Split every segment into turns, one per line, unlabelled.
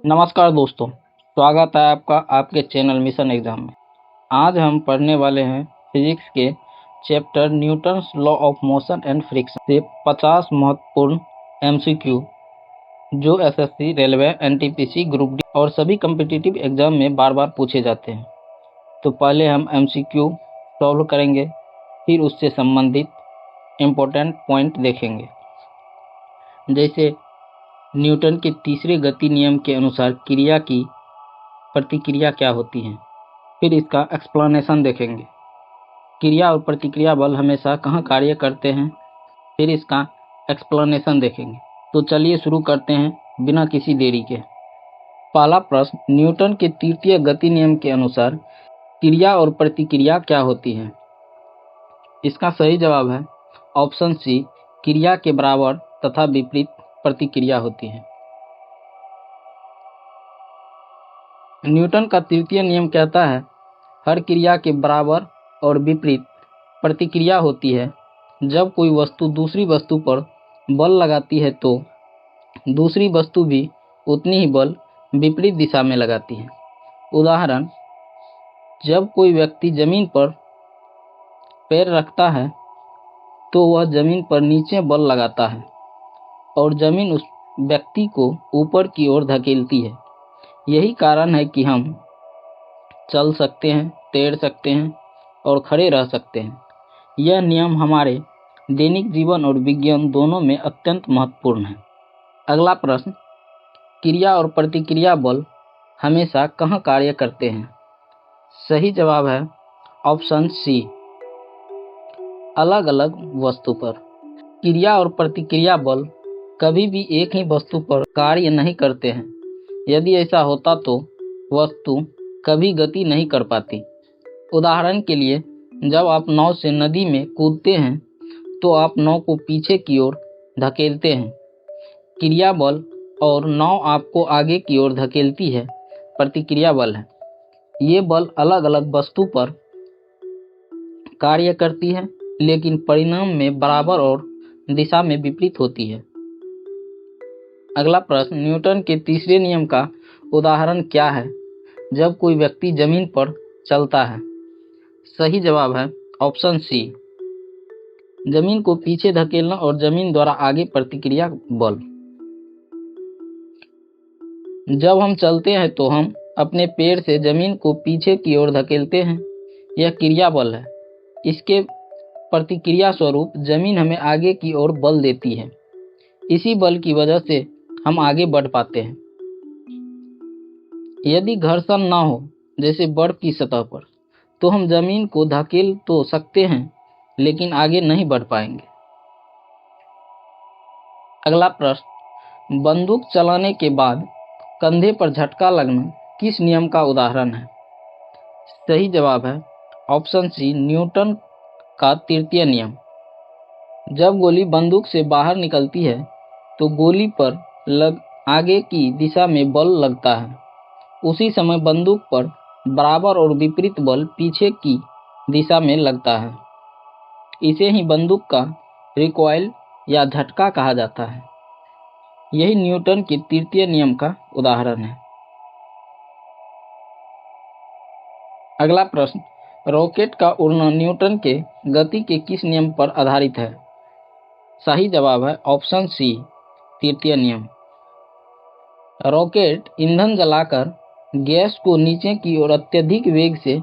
नमस्कार दोस्तों, स्वागत है आपका आपके चैनल मिशन एग्जाम में। आज हम पढ़ने वाले हैं फिजिक्स के chapter Newton's law of motion and friction से 50 महत्वपूर्ण एमसीक्यू जो SSC, railway, NTPC, group D और सभी कॉम्पिटिटिव एग्जाम में बार बार पूछे जाते हैं। तो पहले हम एमसीक्यू सॉल्व करेंगे, फिर उससे संबंधित इम्पोर्टेंट पॉइंट देखेंगे। जैसे न्यूटन के तीसरे गति नियम के अनुसार क्रिया की प्रतिक्रिया क्या होती है, फिर इसका एक्सप्लेनेशन देखेंगे। क्रिया और प्रतिक्रिया बल हमेशा कहाँ कार्य करते हैं, फिर इसका एक्सप्लेनेशन देखेंगे। तो चलिए शुरू करते हैं बिना किसी देरी के। पहला प्रश्न, न्यूटन के तृतीय गति नियम के अनुसार क्रिया और प्रतिक्रिया क्या होती है? इसका सही जवाब है ऑप्शन सी, क्रिया के बराबर तथा विपरीत प्रतिक्रिया होती है। न्यूटन का तृतीय नियम कहता है हर क्रिया के बराबर और विपरीत प्रतिक्रिया होती है। जब कोई वस्तु दूसरी वस्तु पर बल लगाती है तो दूसरी वस्तु भी उतनी ही बल विपरीत दिशा में लगाती है। उदाहरण, जब कोई व्यक्ति जमीन पर पैर रखता है तो वह जमीन पर नीचे बल लगाता है और जमीन उस व्यक्ति को ऊपर की ओर धकेलती है। यही कारण है कि हम चल सकते हैं, तैर सकते हैं और खड़े रह सकते हैं। यह नियम हमारे दैनिक जीवन और विज्ञान दोनों में अत्यंत महत्वपूर्ण है। अगला प्रश्न, क्रिया और प्रतिक्रिया बल हमेशा कहाँ कार्य करते हैं? सही जवाब है ऑप्शन सी, अलग अलग वस्तु पर। क्रिया और प्रतिक्रिया बल कभी भी एक ही वस्तु पर कार्य नहीं करते हैं। यदि ऐसा होता तो वस्तु कभी गति नहीं कर पाती। उदाहरण के लिए, जब आप नाव से नदी में कूदते हैं तो आप नाव को पीछे की ओर धकेलते हैं, क्रिया बल, और नाव आपको आगे की ओर धकेलती है, प्रतिक्रिया बल है। ये बल अलग अलग वस्तु पर कार्य करती है, लेकिन परिणाम में बराबर और दिशा में विपरीत होती है। अगला प्रश्न, न्यूटन के तीसरे नियम का उदाहरण क्या है जब कोई व्यक्ति जमीन पर चलता है? सही जवाब है ऑप्शन सी, जमीन को पीछे धकेलना और जमीन द्वारा आगे प्रतिक्रिया बल। जब हम चलते हैं तो हम अपने पैर से जमीन को पीछे की ओर धकेलते हैं, यह क्रिया बल है। इसके प्रतिक्रिया स्वरूप जमीन हमें आगे की ओर बल देती है। इसी बल की वजह से हम आगे बढ़ पाते हैं। यदि घर्षण ना हो, जैसे बर्फ की सतह पर, तो हम जमीन को धकेल तो सकते हैं लेकिन आगे नहीं बढ़ पाएंगे। अगला प्रश्न, बंदूक चलाने के बाद कंधे पर झटका लगना किस नियम का उदाहरण है? सही जवाब है ऑप्शन सी, न्यूटन का तृतीय नियम। जब गोली बंदूक से बाहर निकलती है तो गोली पर आगे की दिशा में बल लगता है। उसी समय बंदूक पर बराबर और विपरीत बल पीछे की दिशा में लगता है। इसे ही बंदूक का रिकॉइल या झटका कहा जाता है। यही न्यूटन के तृतीय नियम का उदाहरण है। अगला प्रश्न, रॉकेट का उड़ना न्यूटन के गति के किस नियम पर आधारित है? सही जवाब है ऑप्शन सी, तृतीय नियम। रॉकेट ईंधन जलाकर गैस को नीचे की ओर अत्यधिक वेग से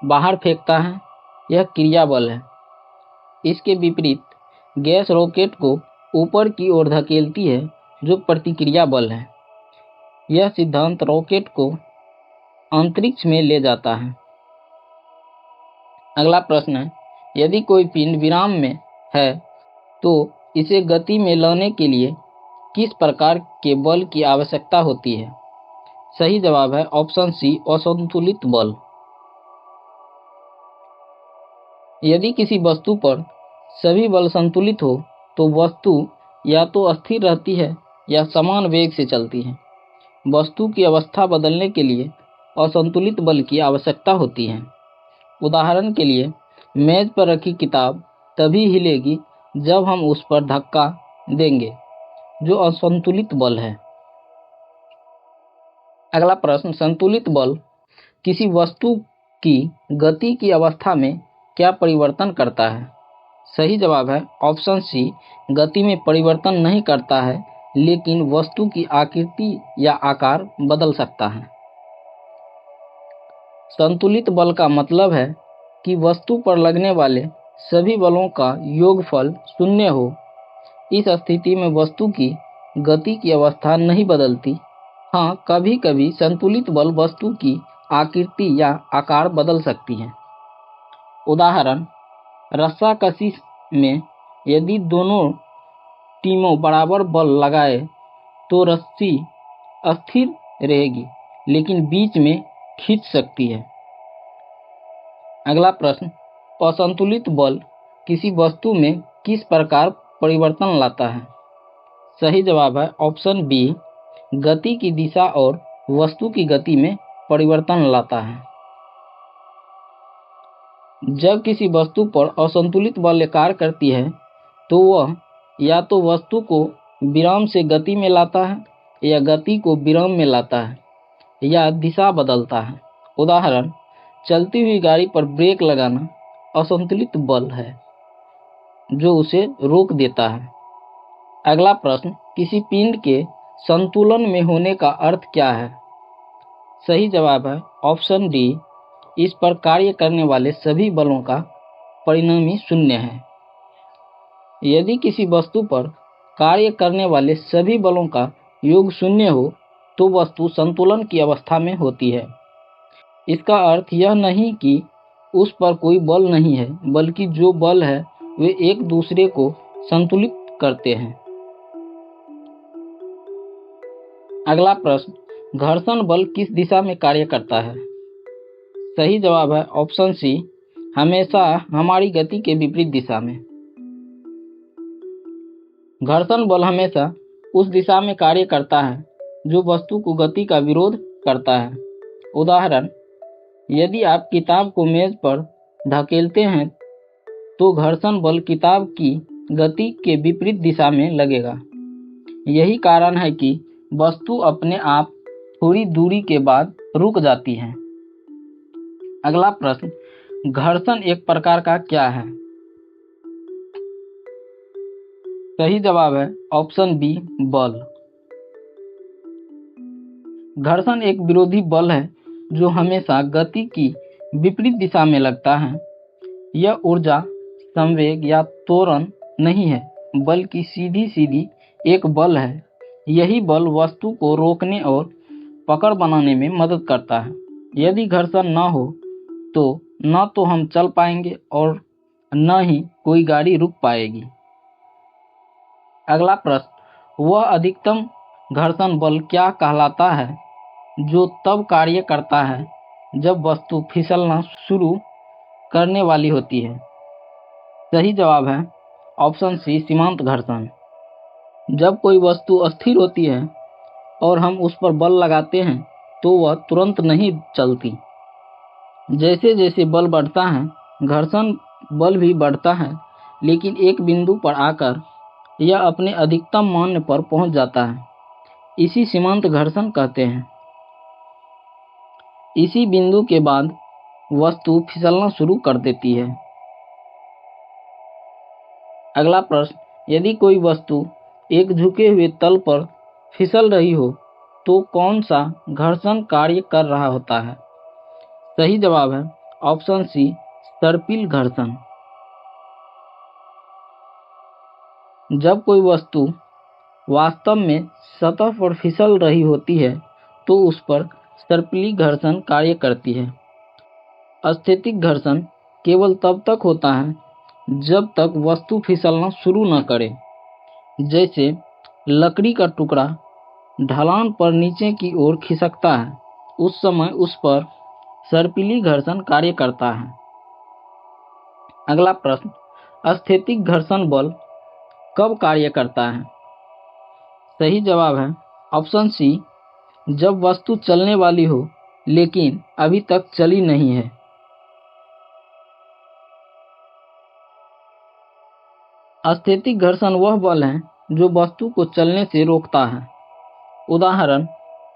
बाहर फेंकता है, यह क्रिया बल है। इसके विपरीत गैस रॉकेट को ऊपर की ओर धकेलती है, जो प्रतिक्रिया बल है। यह सिद्धांत रॉकेट को अंतरिक्ष में ले जाता है। अगला प्रश्न है, यदि कोई पिंड विराम में है तो इसे गति में लाने के लिए किस प्रकार के बल की आवश्यकता होती है? सही जवाब है ऑप्शन सी, असंतुलित बल। यदि किसी वस्तु पर सभी बल संतुलित हो तो वस्तु या तो स्थिर रहती है या समान वेग से चलती है। वस्तु की अवस्था बदलने के लिए असंतुलित बल की आवश्यकता होती है। उदाहरण के लिए, मेज पर रखी किताब तभी हिलेगी जब हम उस पर धक्का देंगे, जो असंतुलित बल है। अगला प्रश्न, संतुलित बल किसी वस्तु की गति की अवस्था में क्या परिवर्तन करता है? सही जवाब है ऑप्शन सी, गति में परिवर्तन नहीं करता है, लेकिन वस्तु की आकृति या आकार बदल सकता है। संतुलित बल का मतलब है कि वस्तु पर लगने वाले सभी बलों का योगफल शून्य हो। इस स्थिति में वस्तु की गति की अवस्था नहीं बदलती। हाँ, कभी-कभी संतुलित बल वस्तु की आकृति या आकार बदल सकती है। उदाहरण, रस्साकशी में यदि दोनों टीमों बराबर बल लगाए तो रस्सी अस्थिर रहेगी, लेकिन बीच में खींच सकती है। अगला प्रश्न, असंतुलित बल किसी वस्तु में किस प्रकार परिवर्तन लाता है? सही जवाब है ऑप्शन बी, गति की दिशा और वस्तु की गति में परिवर्तन लाता है। जब किसी वस्तु पर असंतुलित बल कार्य करती है तो वह या तो वस्तु को विराम से गति में लाता है या गति को विराम में लाता है या दिशा बदलता है। उदाहरण, चलती हुई गाड़ी पर ब्रेक लगाना असंतुलित बल है जो उसे रोक देता है। अगला प्रश्न, किसी पिंड के संतुलन में होने का अर्थ क्या है? सही जवाब है ऑप्शन डी, इस पर कार्य करने वाले सभी बलों का परिणामी शून्य है। यदि किसी वस्तु पर कार्य करने वाले सभी बलों का योग शून्य हो तो वस्तु संतुलन की अवस्था में होती है। इसका अर्थ यह नहीं कि उस पर कोई बल नहीं है, बल्कि जो बल है वे एक दूसरे को संतुलित करते हैं। अगला प्रश्न, घर्षण बल किस दिशा में कार्य करता है? सही जवाब है ऑप्शन सी, हमेशा हमारी गति के विपरीत दिशा में। घर्षण बल हमेशा उस दिशा में कार्य करता है जो वस्तु को गति का विरोध करता है। उदाहरण, यदि आप किताब को मेज पर धकेलते हैं तो घर्षण बल किताब की गति के विपरीत दिशा में लगेगा। यही कारण है कि वस्तु अपने आप थोड़ी दूरी के बाद रुक जाती है। अगला प्रश्न, घर्षण एक प्रकार का क्या है? सही जवाब है ऑप्शन बी, बल। घर्षण एक विरोधी बल है जो हमेशा गति की विपरीत दिशा में लगता है। यह ऊर्जा, संवेग या त्वरण नहीं है, बल्कि सीधी एक बल है। यही बल वस्तु को रोकने और पकड़ बनाने में मदद करता है। यदि घर्षण न हो तो न तो हम चल पाएंगे और न ही कोई गाड़ी रुक पाएगी। अगला प्रश्न, वह अधिकतम घर्षण बल क्या कहलाता है जो तब कार्य करता है जब वस्तु फिसलना शुरू करने वाली होती है? सही जवाब है ऑप्शन सी, सीमांत घर्षण। जब कोई वस्तु अस्थिर होती है और हम उस पर बल लगाते हैं तो वह तुरंत नहीं चलती। जैसे जैसे बल बढ़ता है, घर्षण बल भी बढ़ता है, लेकिन एक बिंदु पर आकर यह अपने अधिकतम मान पर पहुंच जाता है। इसी सीमांत घर्षण कहते हैं। इसी बिंदु के बाद वस्तु फिसलना शुरू कर देती है। अगला प्रश्न, यदि कोई वस्तु एक झुके हुए तल पर फिसल रही हो तो कौन सा घर्षण कार्य कर रहा होता है? सही जवाब है ऑप्शन सी, सर्पिल घर्षण। जब कोई वस्तु वास्तव में सतह पर फिसल रही होती है तो उस पर सर्पिली घर्षण कार्य करती है। स्थैतिक घर्षण केवल तब तक होता है जब तक वस्तु फिसलना शुरू न करे। जैसे लकड़ी का टुकड़ा ढलान पर नीचे की ओर खिसकता है, उस समय उस पर सर्पिली घर्षण कार्य करता है। अगला प्रश्न, स्थैतिक घर्षण बल कब कार्य करता है? सही जवाब है ऑप्शन सी, जब वस्तु चलने वाली हो लेकिन अभी तक चली नहीं है। स्थैतिक घर्षण वह बल है जो वस्तु को चलने से रोकता है। उदाहरण,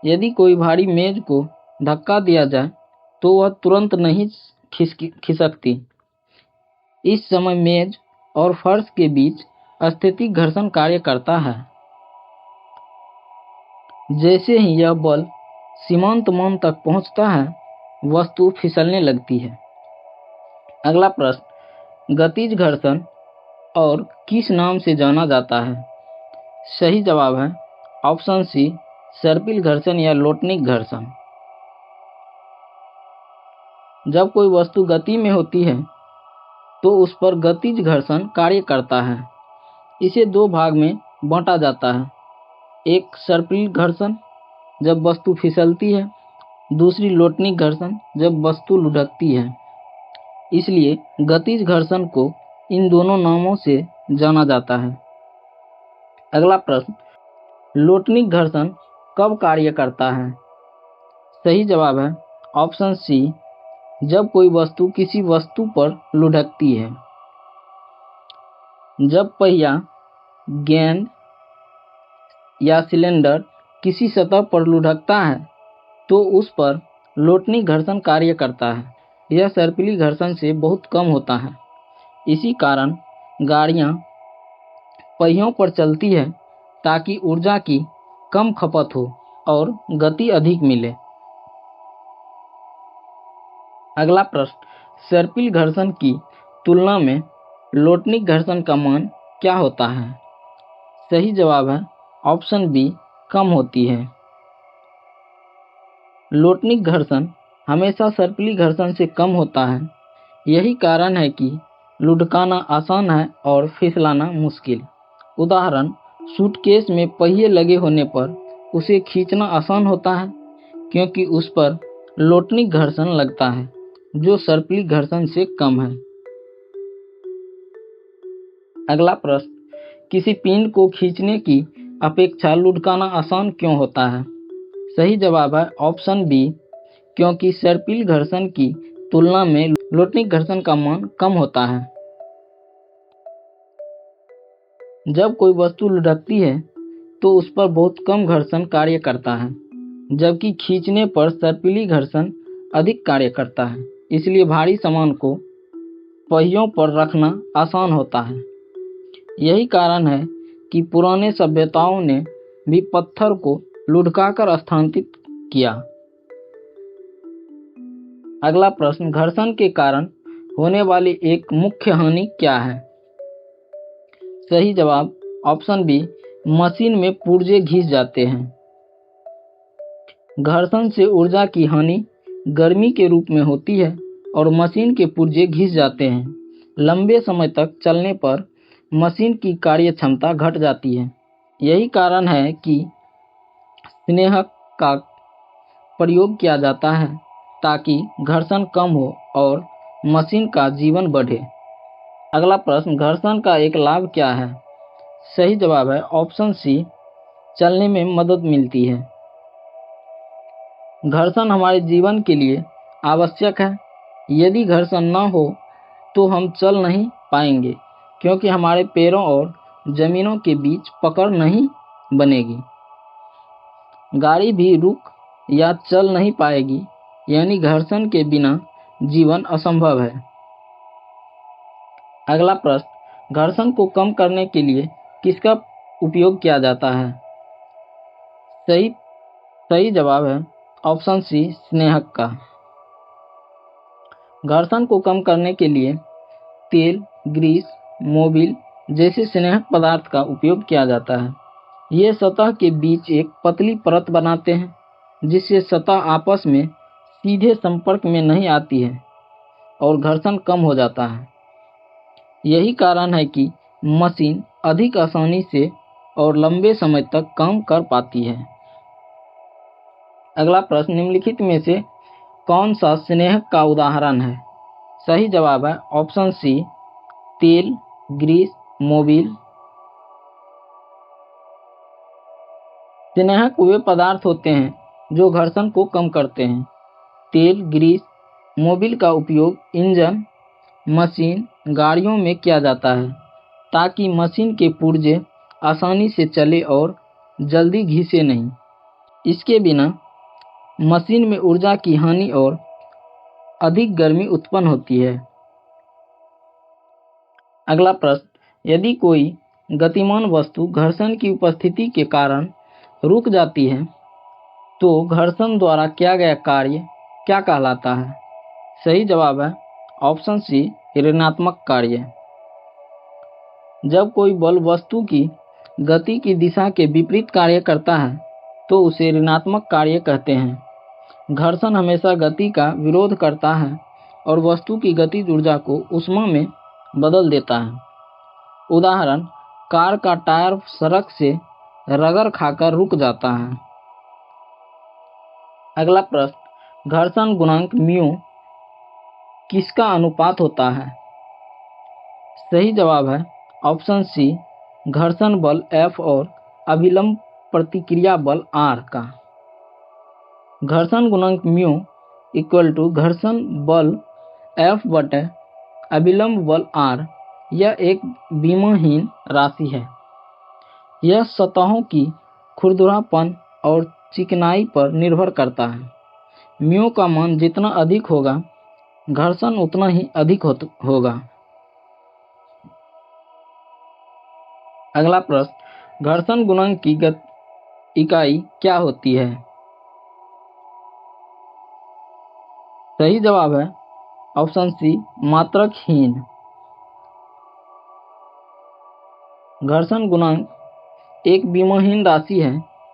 यदि कोई भारी मेज को धक्का दिया जाए तो वह तुरंत नहीं खिसकती। इस समय मेज और फर्श के बीच स्थैतिक घर्षण कार्य करता है। जैसे ही यह बल सीमांत मान तक पहुंचता है, वस्तु फिसलने लगती है। अगला प्रश्न, गतिज घर्षण और किस नाम से जाना जाता है? सही जवाब है ऑप्शन सी, सर्पिल घर्षण या लोटनिक घर्षण। जब कोई वस्तु गति में होती है तो उस पर गतिज घर्षण कार्य करता है। इसे दो भाग में बांटा जाता है, एक सर्पिल घर्षण जब वस्तु फिसलती है, दूसरी लोटनिक घर्षण जब वस्तु लुढ़कती है। इसलिए गतिज घर्षण को इन दोनों नामों से जाना जाता है। अगला प्रश्न, लोटनिक घर्षण कब कार्य करता है? सही जवाब है ऑप्शन सी, जब कोई वस्तु किसी वस्तु पर लुढ़कती है। जब पहिया, गेंद या सिलेंडर किसी सतह पर लुढ़कता है तो उस पर लोटनिक घर्षण कार्य करता है। यह सर्पिली घर्षण से बहुत कम होता है। इसी कारण गाड़ियां पहियों पर चलती है ताकि ऊर्जा की कम खपत हो और गति अधिक मिले। अगला प्रश्न, सर्पिल घर्षण की तुलना में लोटनिक घर्षण का मान क्या होता है? सही जवाब है ऑप्शन बी, कम होती है। लोटनिक घर्षण हमेशा सर्पिली घर्षण से कम होता है। यही कारण है कि लुढ़काना आसान है और फिसलाना मुश्किल। उदाहरण, सूटकेस में पहिए लगे होने पर उसे खींचना आसान होता है क्योंकि उस पर लोटनिक घर्षण लगता है जो सर्पिली घर्षण से कम है। अगला प्रश्न, किसी पिंड को खींचने की अपेक्षा लुढ़काना आसान क्यों होता है? सही जवाब है ऑप्शन बी, क्योंकि सर्पिल घर्षण की तुलना में लोटनिक घर्षण का मान कम होता है। जब कोई वस्तु लुढ़कती है तो उस पर बहुत कम घर्षण कार्य करता है, जबकि खींचने पर सर्पिली घर्षण अधिक कार्य करता है। इसलिए भारी सामान को पहियों पर रखना आसान होता है। यही कारण है कि पुराने सभ्यताओं ने भी पत्थर को लुढ़काकर स्थानांतरित किया। अगला प्रश्न, घर्षण के कारण होने वाली एक मुख्य हानि क्या है? सही जवाब ऑप्शन बी, मशीन में पुर्जे घिस जाते हैं। घर्षण से ऊर्जा की हानि गर्मी के रूप में होती है और मशीन के पुर्जे घिस जाते हैं। लंबे समय तक चलने पर मशीन की कार्य क्षमता घट जाती है। यही कारण है कि स्नेहक का प्रयोग किया जाता है ताकि घर्षण कम हो और मशीन का जीवन बढ़े। अगला प्रश्न, घर्षण का एक लाभ क्या है? सही जवाब है ऑप्शन सी, चलने में मदद मिलती है। घर्षण हमारे जीवन के लिए आवश्यक है। यदि घर्षण न हो तो हम चल नहीं पाएंगे क्योंकि हमारे पैरों और जमीनों के बीच पकड़ नहीं बनेगी। गाड़ी भी रुक या चल नहीं पाएगी, यानी घर्षण के बिना जीवन असंभव है। अगला प्रश्न, घर्षण को कम करने के लिए किसका उपयोग किया जाता है? सही जवाब है ऑप्शन सी, स्नेहक का। घर्षण को कम करने के लिए तेल, ग्रीस, मोबिल जैसे स्नेहक पदार्थ का उपयोग किया जाता है। ये सतह के बीच एक पतली परत बनाते हैं जिससे सतह आपस में सीधे संपर्क में नहीं आती है और घर्षण कम हो जाता है। यही कारण है कि मशीन अधिक आसानी से और लंबे समय तक काम कर पाती है। अगला प्रश्न, निम्नलिखित में से कौन सा स्नेहक का उदाहरण है? सही जवाब है ऑप्शन सी, तेल, ग्रीस, मोबिल। स्नेहक वे पदार्थ होते हैं जो घर्षण को कम करते हैं। तेल, ग्रीस, मोबिल का उपयोग इंजन, मशीन, गाड़ियों में किया जाता है ताकि मशीन के पुर्जे आसानी से चले और जल्दी घिसे नहीं। इसके बिना मशीन में ऊर्जा की हानि और अधिक गर्मी उत्पन्न होती है। अगला प्रश्न, यदि कोई गतिमान वस्तु घर्षण की उपस्थिति के कारण रुक जाती है तो घर्षण द्वारा किया गया कार्य क्या कहलाता है? सही जवाब है ऑप्शन सी, ऋणात्मक कार्य। जब कोई बल वस्तु की गति की दिशा के विपरीत कार्य करता है तो उसे ऋणात्मक कार्य कहते हैं। घर्षण हमेशा गति का विरोध करता है और वस्तु की गतिज ऊर्जा को ऊष्मा में बदल देता है। उदाहरण, कार का टायर सड़क से रगड़ खाकर रुक जाता है। अगला प्रश्न, घर्षण गुणांक म्यू किसका अनुपात होता है? सही जवाब है ऑप्शन सी, घर्षण बल F और अभिलंब प्रतिक्रिया बल R का। घर्षण गुणांक म्यू इक्वल टू घर्षण बल F बटे अभिलंब बल R। यह एक विमाहीन राशि है। यह सतहों की खुरदरापन और चिकनाई पर निर्भर करता है। म्यू का मान जितना अधिक होगा घर्षण उतना ही अधिक होगा। अगला प्रश्न, घर्षण गुणांक की इकाई क्या होती है? सही जवाब है ऑप्शन सी, मात्रकहीन। घर्षण गुणांक एक विमाहीन राशि है।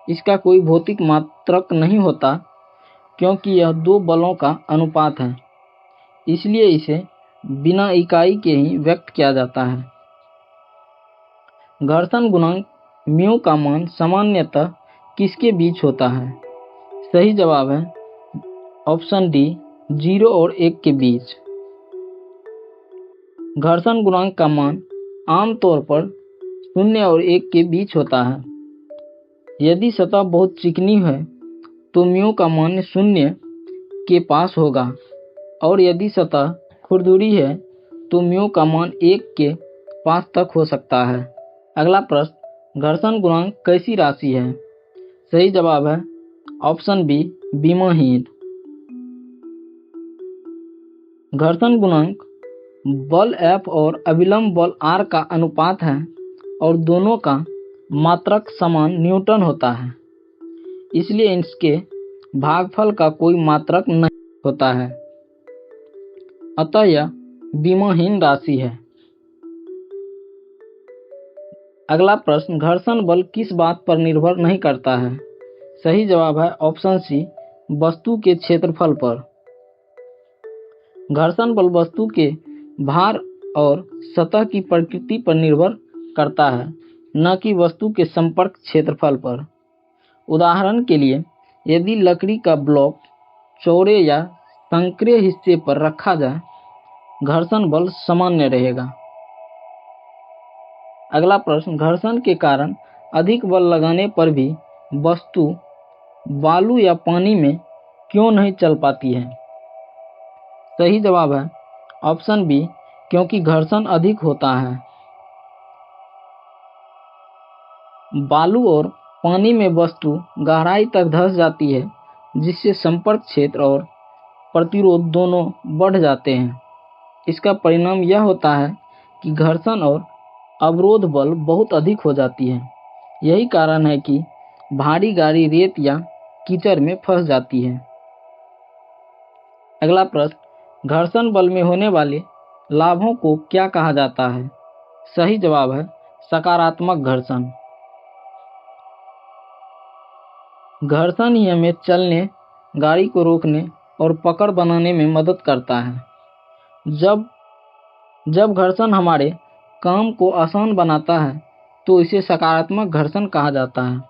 इसका कोई भौतिक मात्रक नहीं होता क्योंकि यह दो बलों का अनुपात है, इसलिए इसे बिना इकाई के ही व्यक्त किया जाता है। घर्षण गुणांक म्यू का मान सामान्यतः किसके बीच होता है? सही जवाब है ऑप्शन डी, 0 और 1 के बीच। घर्षण गुणांक का मान आमतौर पर 0 और 1 के बीच होता है। यदि सतह बहुत चिकनी है तो म्यू का मान 0 के पास होगा और यदि सतह खुरदुरी है तो म्यू का मान 1 के पास तक हो सकता है। अगला प्रश्न, घर्षण गुणांक कैसी राशि है? सही जवाब है ऑप्शन बी, विमाहीन। घर्षण गुणांक बल F और अभिलंब बल R का अनुपात है और दोनों का मात्रक समान न्यूटन होता है, इसलिए इसके भागफल का कोई मात्रक नहीं होता है, अतः यह विमाहीन राशि है। अगला प्रश्न, घर्षण बल किस बात पर निर्भर नहीं करता है? सही जवाब है ऑप्शन सी, वस्तु के क्षेत्रफल पर। घर्षण बल वस्तु के भार और सतह की प्रकृति पर निर्भर करता है, न कि वस्तु के संपर्क क्षेत्रफल पर। उदाहरण के लिए, यदि लकड़ी का ब्लॉक चौड़े या संकरे हिस्से पर रखा जाए, घर्षण बल सामान्य रहेगा। अगला प्रश्न, घर्षण के कारण अधिक बल लगाने पर भी वस्तु बालू या पानी में क्यों नहीं चल पाती है? सही जवाब है ऑप्शन बी, क्योंकि घर्षण अधिक होता है। बालू और पानी में वस्तु गहराई तक धंस जाती है, जिससे संपर्क क्षेत्र और प्रतिरोध दोनों बढ़ जाते हैं। इसका परिणाम यह होता है कि घर्षण और अवरोध बल बहुत अधिक हो जाती है। यही कारण है कि भारी गाड़ी रेत या कीचड़ में फंस जाती है। अगला प्रश्न, घर्षण बल में होने वाले लाभों को क्या कहा जाता है? सही जवाब है सकारात्मक घर्षण। घर्षण ही हमें चलने, गाड़ी को रोकने और पकड़ बनाने में मदद करता है। जब घर्षण हमारे काम को आसान बनाता है तो इसे सकारात्मक घर्षण कहा जाता है।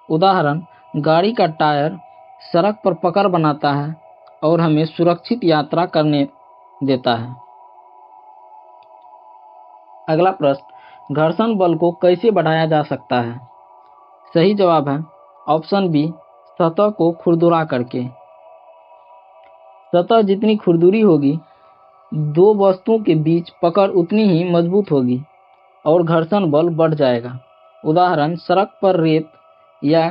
उदाहरण, गाड़ी का टायर सड़क पर पकड़ बनाता है और हमें सुरक्षित यात्रा करने देता है। अगला प्रश्न, घर्षण बल को कैसे बढ़ाया जा सकता है? सही जवाब है ऑप्शन बी, सतह को खुरदुरा करके। सतह जितनी खुरदुरी होगी, दो वस्तुओं के बीच पकड़ उतनी ही मजबूत होगी और घर्षण बल बढ़ जाएगा। उदाहरण, सड़क पर रेत या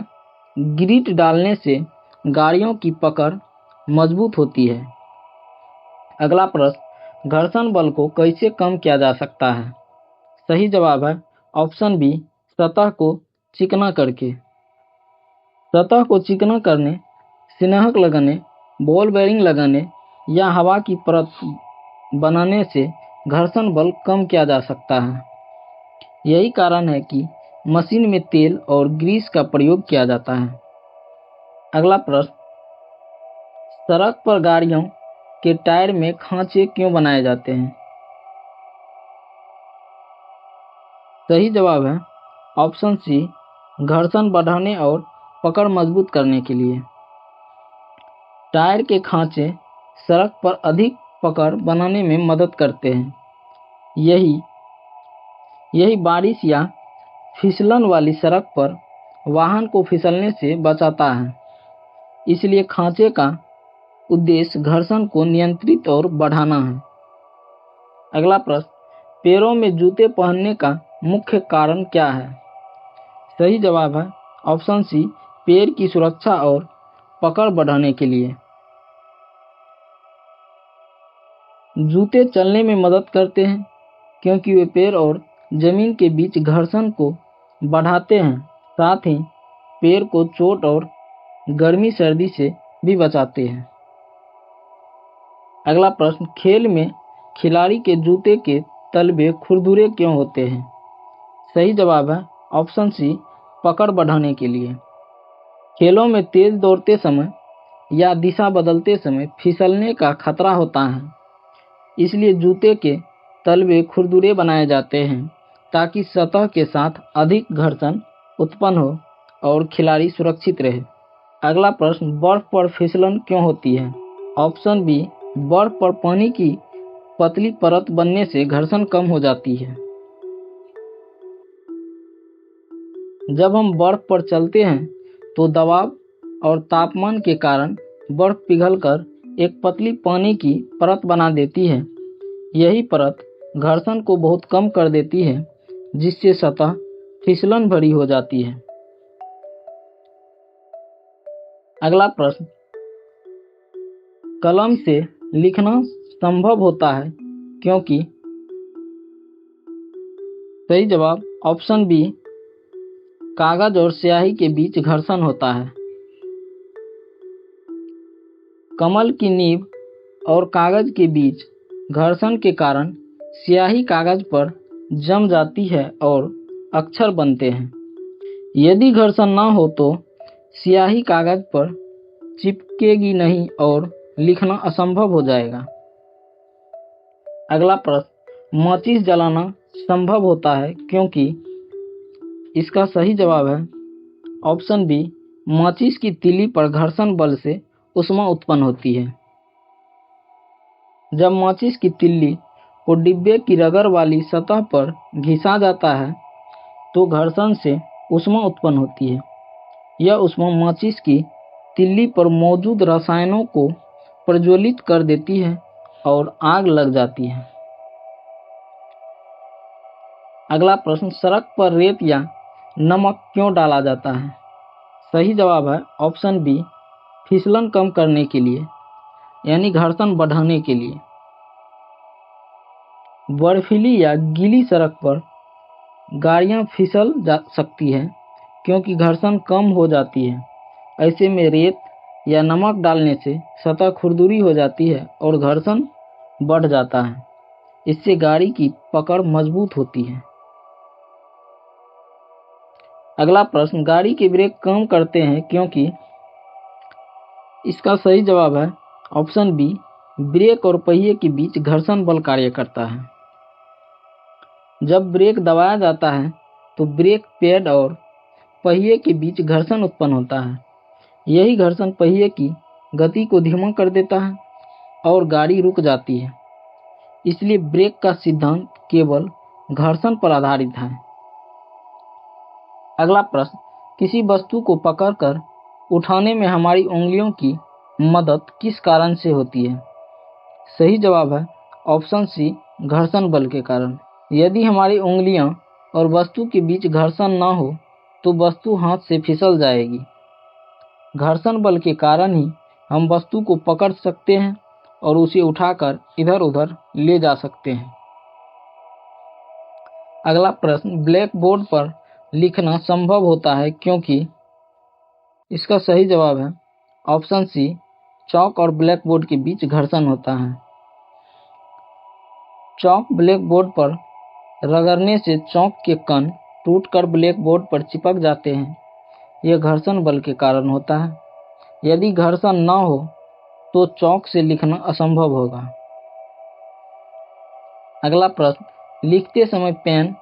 ग्रिट डालने से गाड़ियों की पकड़ मजबूत होती है। अगला प्रश्न, घर्षण बल को कैसे कम किया जा सकता है? सही जवाब है ऑप्शन बी, सतह को चिकना करके। सतह को चिकना करने, स्नेहक लगाने, बॉल बेरिंग लगाने या हवा की परत बनाने से घर्षण बल कम किया जा सकता है। यही कारण है कि मशीन में तेल और ग्रीस का प्रयोग किया जाता है। अगला प्रश्न, सड़क पर गाड़ियों के टायर में खांचे क्यों बनाए जाते हैं? सही जवाब है ऑप्शन सी, घर्षण बढ़ाने और पकड़ मजबूत करने के लिए। टायर के खांचे सड़क पर अधिक पकड़ बनाने में मदद करते हैं। यही बारिश या फिसलन वाली सड़क पर वाहन को फिसलने से बचाता है। इसलिए खांचे का उद्देश्य घर्षण को नियंत्रित और बढ़ाना है। अगला प्रश्न, पैरों में जूते पहनने का मुख्य कारण क्या है? सही जवाब है ऑप्शन सी, पैर की सुरक्षा और पकड़ बढ़ाने के लिए। जूते चलने में मदद करते हैं क्योंकि वे पैर और जमीन के बीच घर्षण को बढ़ाते हैं, साथ ही पैर को चोट और गर्मी सर्दी से भी बचाते हैं। अगला प्रश्न, खेल में खिलाड़ी के जूते के तलवे खुरदुरे क्यों होते हैं? सही जवाब है ऑप्शन सी, पकड़ बढ़ाने के लिए। खेलों में तेज दौड़ते समय या दिशा बदलते समय फिसलने का खतरा होता है। इसलिए जूते के तलवे खुरदुरे बनाए जाते हैं ताकि सतह के साथ अधिक घर्षण उत्पन्न हो और खिलाड़ी सुरक्षित रहे। अगला प्रश्न, बर्फ पर फिसलन क्यों होती है? ऑप्शन बी, बर्फ पर पानी की पतली परत बनने से घर्षण कम हो जाती है। जब हम बर्फ पर चलते हैं तो दबाव और तापमान के कारण बर्फ पिघलकर एक पतली पानी की परत बना देती है। यही परत घर्षण को बहुत कम कर देती है, जिससे सतह फिसलन भरी हो जाती है। अगला प्रश्न, कलम से लिखना संभव होता है क्योंकि? सही जवाब ऑप्शन बी, कागज और स्याही के बीच घर्षण होता है। कमल की नींव और कागज के बीच घर्षण के कारण स्याही कागज पर जम जाती है और अक्षर बनते हैं। यदि घर्षण न हो तो स्याही कागज पर चिपकेगी नहीं और लिखना असंभव हो जाएगा। अगला प्रश्न, माचिस जलाना संभव होता है क्योंकि? इसका सही जवाब है ऑप्शन बी, माचिस की तीली पर घर्षण बल से ऊष्मा उत्पन्न होती है। जब माचिस की तीली को डिब्बे की रबर वाली सतह पर घिसा जाता है तो घर्षण से ऊष्मा उत्पन्न होती है। यह ऊष्मा माचिस की तीली पर मौजूद रसायनों को प्रज्वलित कर देती है और आग लग जाती है। अगला प्रश्न, सड़क पर रेत या नमक क्यों डाला जाता है? सही जवाब है ऑप्शन बी, फिसलन कम करने के लिए, यानी घर्षण बढ़ाने के लिए। बर्फीली या गीली सड़क पर गाड़ियां फिसल जा सकती हैं क्योंकि घर्षण कम हो जाती है। ऐसे में रेत या नमक डालने से सतह खुरदुरी हो जाती है और घर्षण बढ़ जाता है। इससे गाड़ी की पकड़ मजबूत होती है। अगला प्रश्न, गाड़ी के ब्रेक काम करते हैं क्योंकि? इसका सही जवाब है ऑप्शन बी, ब्रेक और पहिए के बीच घर्षण बल कार्य करता है। जब ब्रेक दबाया जाता है तो ब्रेक पैड और पहिए के बीच घर्षण उत्पन्न होता है। यही घर्षण पहिए की गति को धीमा कर देता है और गाड़ी रुक जाती है। इसलिए ब्रेक का सिद्धांत केवल घर्षण पर आधारित है। अगला प्रश्न, किसी वस्तु को पकड़कर उठाने में हमारी उंगलियों की मदद किस कारण से होती है? सही जवाब है ऑप्शन सी, घर्षण बल के कारण। यदि हमारी उंगलियां और वस्तु के बीच घर्षण न हो तो वस्तु हाथ से फिसल जाएगी। घर्षण बल के कारण ही हम वस्तु को पकड़ सकते हैं और उसे उठाकर इधर उधर ले जा सकते हैं। अगला प्रश्न, ब्लैक बोर्ड पर लिखना संभव होता है क्योंकि? इसका सही जवाब है ऑप्शन सी, चॉक और ब्लैक बोर्ड के बीच घर्षण होता है। चॉक ब्लैक बोर्ड पर रगड़ने से चॉक के कण टूटकर ब्लैक बोर्ड पर चिपक जाते हैं। यह घर्षण बल के कारण होता है। यदि घर्षण न हो तो चॉक से लिखना असंभव होगा। अगला प्रश्न, लिखते समय पेन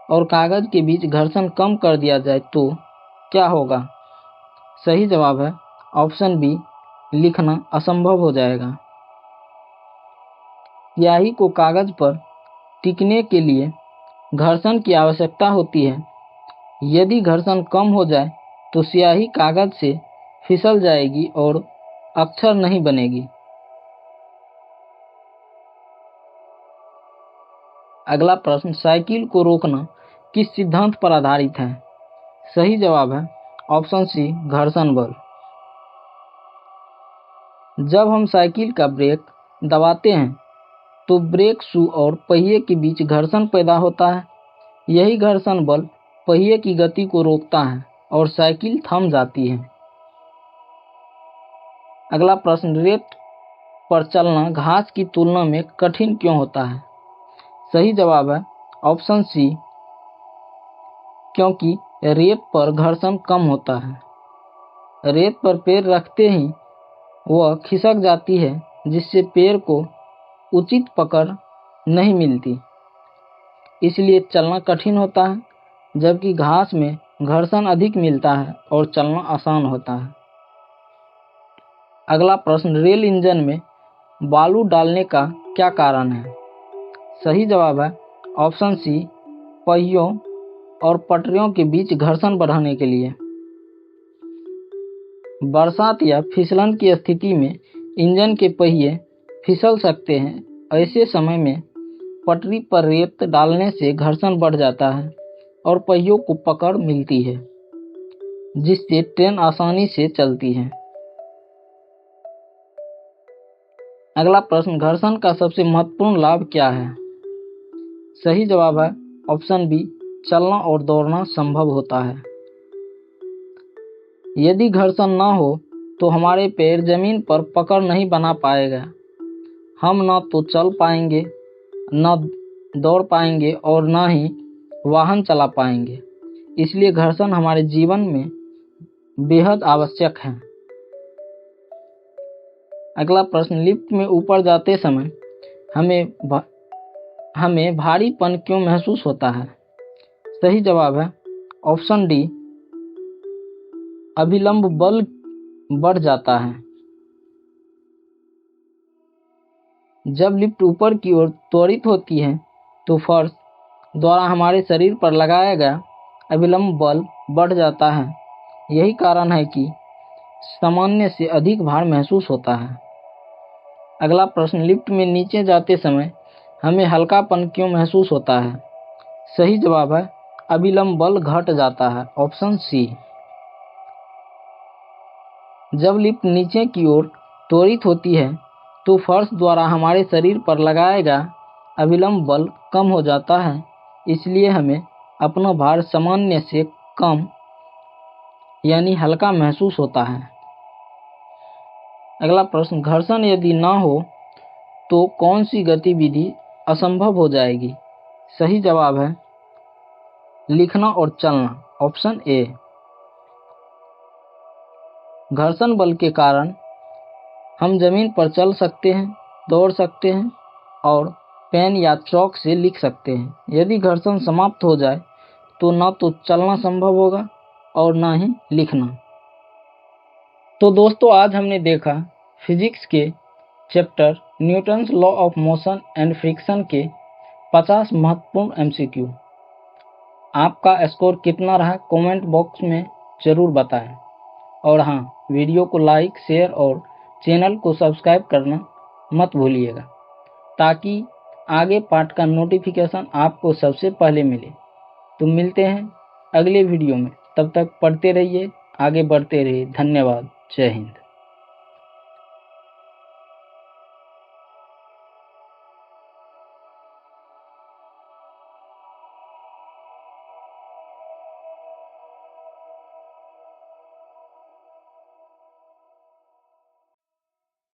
और कागज के बीच घर्षण कम कर दिया जाए तो क्या होगा? सही जवाब है ऑप्शन बी, लिखना असंभव हो जाएगा। स्याही को कागज पर टिकने के लिए घर्षण की आवश्यकता होती है। यदि घर्षण कम हो जाए तो स्याही कागज से फिसल जाएगी और अक्षर नहीं बनेगी। अगला प्रश्न, साइकिल को रोकना किस सिद्धांत पर आधारित है? सही जवाब है ऑप्शन सी, घर्षण बल। जब हम साइकिल का ब्रेक दबाते हैं तो ब्रेक शू और पहिए के बीच घर्षण पैदा होता है। यही घर्षण बल पहिए की गति को रोकता है और साइकिल थम जाती है। अगला प्रश्न, रेत पर चलना घास की तुलना में कठिन क्यों होता है? सही जवाब है ऑप्शन सी, क्योंकि रेत पर घर्षण कम होता है। रेत पर पैर रखते ही वह खिसक जाती है, जिससे पैर को उचित पकड़ नहीं मिलती, इसलिए चलना कठिन होता है। जबकि घास में घर्षण अधिक मिलता है और चलना आसान होता है। अगला प्रश्न, रेल इंजन में बालू डालने का क्या कारण है? सही जवाब है ऑप्शन सी, पहियों और पटरियों के बीच घर्षण बढ़ाने के लिए। बरसात या फिसलन की स्थिति में इंजन के पहिए फिसल सकते हैं। ऐसे समय में पटरी पर रेत डालने से घर्षण बढ़ जाता है और पहियों को पकड़ मिलती है, जिससे ट्रेन आसानी से चलती है। अगला प्रश्न, घर्षण का सबसे महत्वपूर्ण लाभ क्या है? सही जवाब है ऑप्शन बी, चलना और दौड़ना संभव होता है। यदि घर्षण न हो तो हमारे पैर जमीन पर पकड़ नहीं बना पाएगा। हम न तो चल पाएंगे, न दौड़ पाएंगे और न ही वाहन चला पाएंगे। इसलिए घर्षण हमारे जीवन में बेहद आवश्यक है। अगला प्रश्न, लिफ्ट में ऊपर जाते समय हमें भारीपन क्यों महसूस होता है? सही जवाब है ऑप्शन डी, अभिलंब बल बढ़ जाता है। जब लिफ्ट ऊपर की ओर त्वरित होती है तो फर्श द्वारा हमारे शरीर पर लगाया गया अभिलंब बल बढ़ जाता है। यही कारण है कि सामान्य से अधिक भार महसूस होता है। अगला प्रश्न, लिफ्ट में नीचे जाते समय हमें हल्कापन क्यों महसूस होता है? सही जवाब है अभिलंब बल घट जाता है, ऑप्शन सी। जब लिफ्ट नीचे की ओर त्वरित होती है तो फर्श द्वारा हमारे शरीर पर लगाया गया अभिलंब बल कम हो जाता है, इसलिए हमें अपना भार सामान्य से कम यानी हल्का महसूस होता है। अगला प्रश्न, घर्षण यदि ना हो तो कौन सी गतिविधि असंभव हो जाएगी? सही जवाब है लिखना और चलना, ऑप्शन ए। घर्षण बल के कारण हम जमीन पर चल सकते हैं, दौड़ सकते हैं और पेन या चौक से लिख सकते हैं। यदि घर्षण समाप्त हो जाए तो न तो चलना संभव होगा और न ही लिखना। तो दोस्तों, आज हमने देखा फिजिक्स के chapter Newton's law of motion and friction के 50 महत्वपूर्ण एमसीक्यू। आपका स्कोर कितना रहा कमेंट बॉक्स में ज़रूर बताएं। और हाँ, वीडियो को लाइक, शेयर और चैनल को सब्सक्राइब करना मत भूलिएगा, ताकि आगे पार्ट का नोटिफिकेशन आपको सबसे पहले मिले। तो मिलते हैं अगले वीडियो में, तब तक पढ़ते रहिए, आगे बढ़ते रहिए। धन्यवाद। जय हिंद।